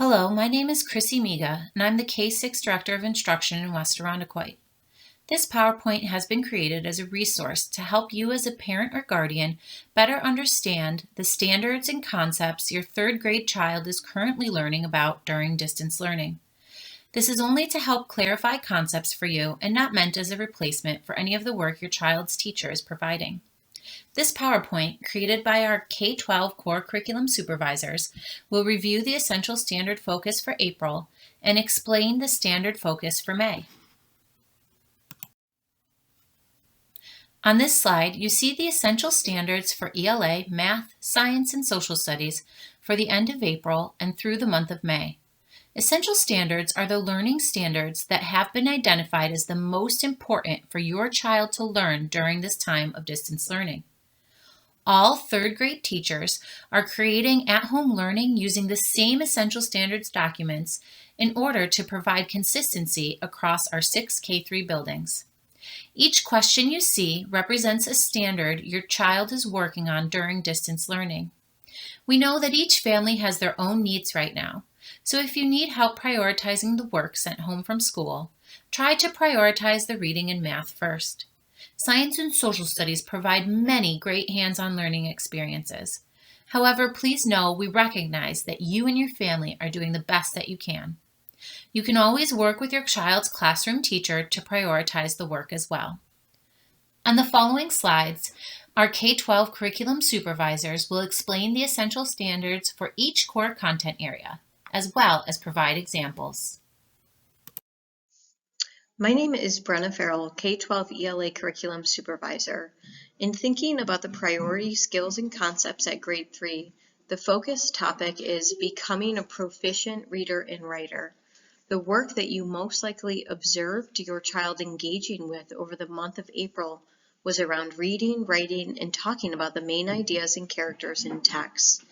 Hello, my name is Chrissy Miga, and I'm the K-6 Director of Instruction in West Irondequoit. This PowerPoint has been created as a resource to help you as a parent or guardian better understand the standards and concepts your third grade child is currently learning about during distance learning. This is only to help clarify concepts for you and not meant as a replacement for any of the work your child's teacher is providing. This PowerPoint, created by our K-12 core curriculum supervisors, will review the essential standard focus for April and explain the standard focus for May. On this slide, you see the essential standards for ELA, Math, Science, and Social Studies for the end of April and through the month of May. Essential standards are the learning standards that have been identified as the most important for your child to learn during this time of distance learning. All third grade teachers are creating at-home learning using the same essential standards documents in order to provide consistency across our 6 K-3 buildings. Each question you see represents a standard your child is working on during distance learning. We know that each family has their own needs right now, so if you need help prioritizing the work sent home from school, try to prioritize the reading and math first. Science and social studies provide many great hands-on learning experiences. However, please know we recognize that you and your family are doing the best that you can. You can always work with your child's classroom teacher to prioritize the work as well. On the following slides, our K-12 curriculum supervisors will explain the essential standards for each core content area, as well as provide examples. My name is Brenna Farrell, K-12 ELA Curriculum Supervisor. In thinking about the priority skills and concepts at grade 3, the focus topic is becoming a proficient reader and writer. The work that you most likely observed your child engaging with over the month of April was around reading, writing, and talking about the main ideas and characters in text.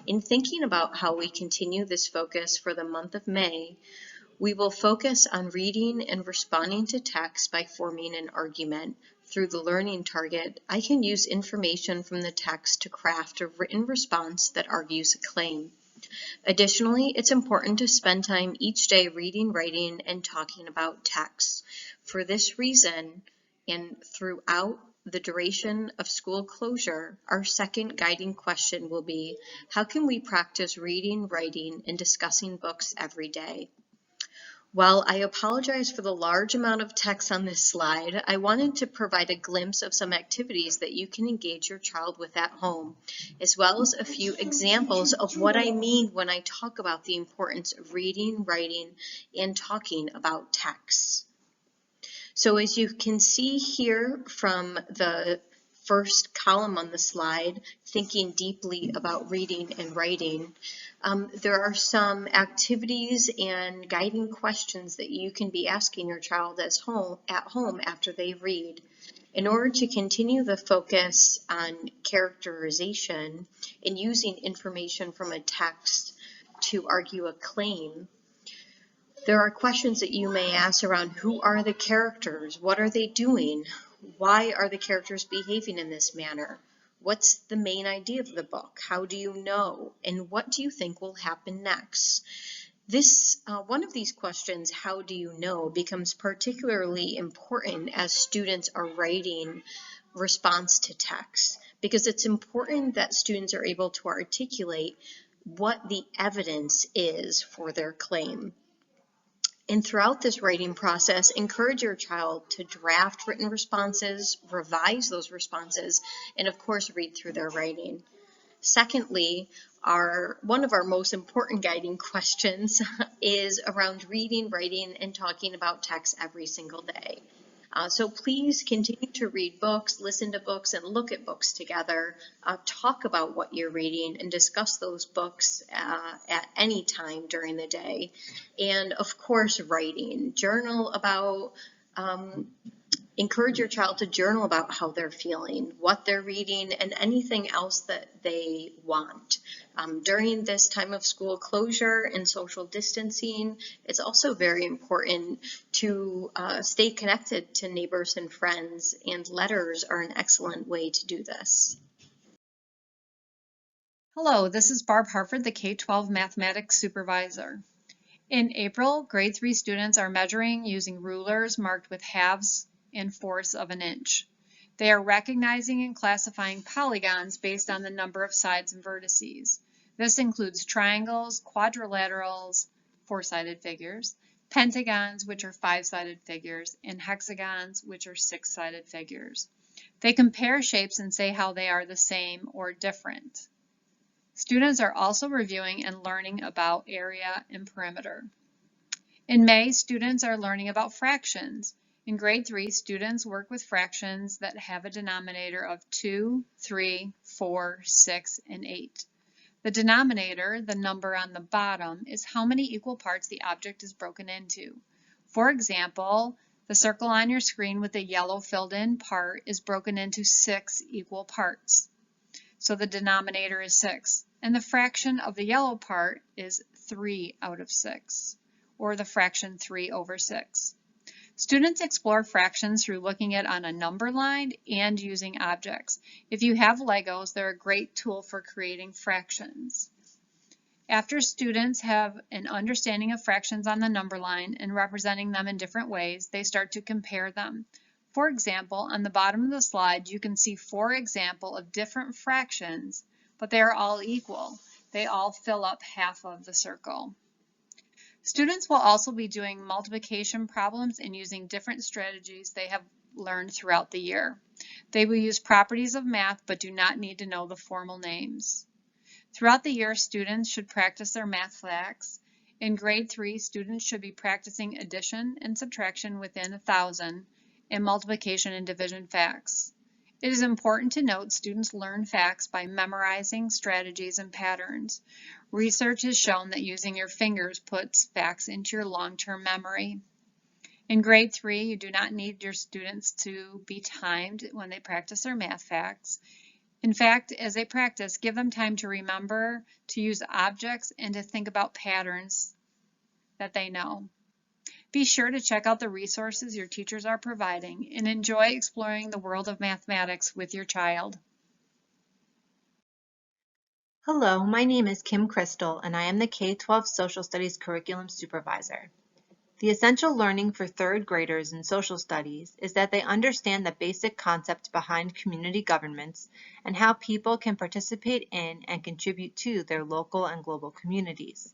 In thinking about how we continue this focus for the month of May, we will focus on reading and responding to text by forming an argument. Through the learning target, I can use information from the text to craft a written response that argues a claim. Additionally, it's important to spend time each day reading, writing, and talking about text. For this reason, and throughout the duration of school closure, our second guiding question will be, how can we practice reading, writing, and discussing books every day? While I apologize for the large amount of text on this slide, I wanted to provide a glimpse of some activities that you can engage your child with at home, as well as a few examples of what I mean when I talk about the importance of reading, writing, and talking about text. So as you can see here from the first column on the slide, thinking deeply about reading and writing, there are some activities and guiding questions that you can be asking your child at home after they read. In order to continue the focus on characterization and using information from a text to argue a claim, there are questions that you may ask around who are the characters, what are they doing, why are the characters behaving in this manner, what's the main idea of the book, how do you know, and what do you think will happen next. One of these questions, how do you know, becomes particularly important as students are writing response to text, because it's important that students are able to articulate what the evidence is for their claim. And throughout this writing process, encourage your child to draft written responses, revise those responses, and of course, read through their writing. Secondly, one of our most important guiding questions is around reading, writing, and talking about text every single day. So please continue to read books, listen to books, and look at books together. Talk about what you're reading and discuss those books at any time during the day. And of course, writing. Encourage your child to journal about how they're feeling, what they're reading, and anything else that they want. During this time of school closure and social distancing, it's also very important to stay connected to neighbors and friends, and letters are an excellent way to do this. Hello, this is Barb Harford, the K-12 Mathematics Supervisor. In April, grade 3 students are measuring using rulers marked with halves and fourths of an inch. They are recognizing and classifying polygons based on the number of sides and vertices. This includes triangles, quadrilaterals, four-sided figures, pentagons, which are five-sided figures, and hexagons, which are six-sided figures. They compare shapes and say how they are the same or different. Students are also reviewing and learning about area and perimeter. In May, students are learning about fractions. In grade 3, students work with fractions that have a denominator of 2, 3, 4, 6, and 8. The denominator, the number on the bottom, is how many equal parts the object is broken into. For example, the circle on your screen with the yellow filled in part is broken into 6 equal parts. So the denominator is 6, and the fraction of the yellow part is 3 out of 6, or the fraction 3 over 6. Students explore fractions through looking at on a number line and using objects. If you have Legos, they're a great tool for creating fractions. After students have an understanding of fractions on the number line and representing them in different ways, they start to compare them. For example, on the bottom of the slide, you can see 4 examples of different fractions, but they are all equal. They all fill up half of the circle. Students will also be doing multiplication problems and using different strategies they have learned throughout the year. They will use properties of math, but do not need to know the formal names. Throughout the year, students should practice their math facts. In grade 3, students should be practicing addition and subtraction within 1,000 and multiplication and division facts. It is important to note students learn facts by memorizing strategies and patterns. Research has shown that using your fingers puts facts into your long-term memory. In grade 3, you do not need your students to be timed when they practice their math facts. In fact, as they practice, give them time to remember, to use objects, and to think about patterns that they know. Be sure to check out the resources your teachers are providing and enjoy exploring the world of mathematics with your child. Hello, my name is Kim Crystal, and I am the K-12 Social Studies Curriculum Supervisor. The essential learning for third graders in social studies is that they understand the basic concept behind community governments and how people can participate in and contribute to their local and global communities.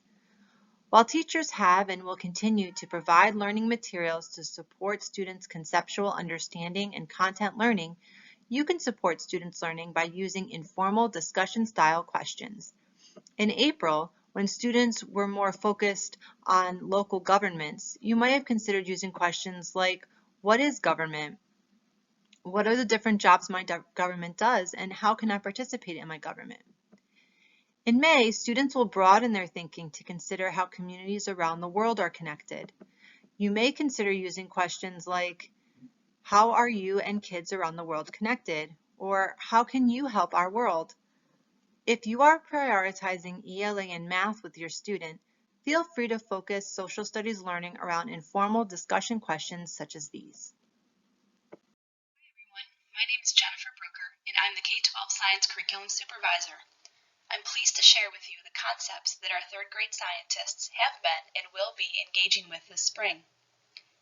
While teachers have and will continue to provide learning materials to support students' conceptual understanding and content learning, you can support students' learning by using informal discussion-style questions. In April, when students were more focused on local governments, you might have considered using questions like, what is government? What are the different jobs my government does, and how can I participate in my government? In May, students will broaden their thinking to consider how communities around the world are connected. You may consider using questions like, how are you and kids around the world connected? Or how can you help our world? If you are prioritizing ELA and math with your student, feel free to focus social studies learning around informal discussion questions such as these. Hi everyone, my name is Jennifer Brooker and I'm the K-12 Science Curriculum Supervisor. I'm pleased to share with you the concepts that our third grade scientists have been and will be engaging with this spring.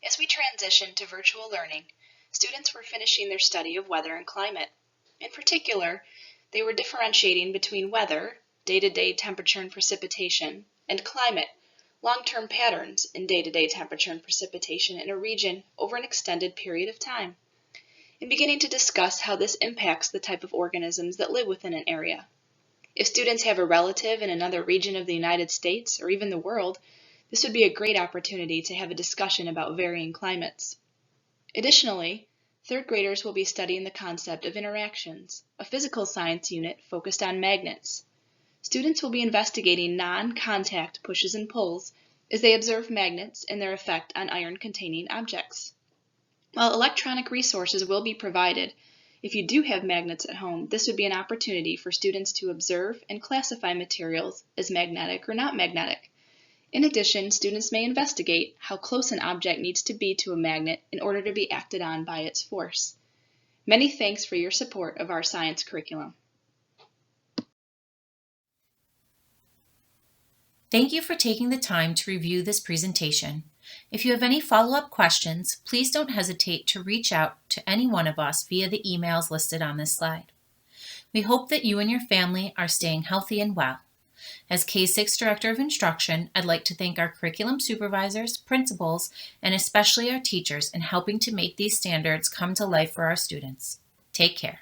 As we transition to virtual learning, students were finishing their study of weather and climate. In particular, they were differentiating between weather, day-to-day temperature and precipitation, and climate, long-term patterns in day-to-day temperature and precipitation in a region over an extended period of time, and beginning to discuss how this impacts the type of organisms that live within an area. If students have a relative in another region of the United States or even the world, this would be a great opportunity to have a discussion about varying climates. Additionally, third graders will be studying the concept of interactions, a physical science unit focused on magnets. Students will be investigating non-contact pushes and pulls as they observe magnets and their effect on iron-containing objects. While electronic resources will be provided, if you do have magnets at home, this would be an opportunity for students to observe and classify materials as magnetic or not magnetic. In addition, students may investigate how close an object needs to be to a magnet in order to be acted on by its force. Many thanks for your support of our science curriculum. Thank you for taking the time to review this presentation. If you have any follow-up questions, please don't hesitate to reach out to any one of us via the emails listed on this slide. We hope that you and your family are staying healthy and well. As K-6 Director of Instruction, I'd like to thank our curriculum supervisors, principals, and especially our teachers in helping to make these standards come to life for our students. Take care.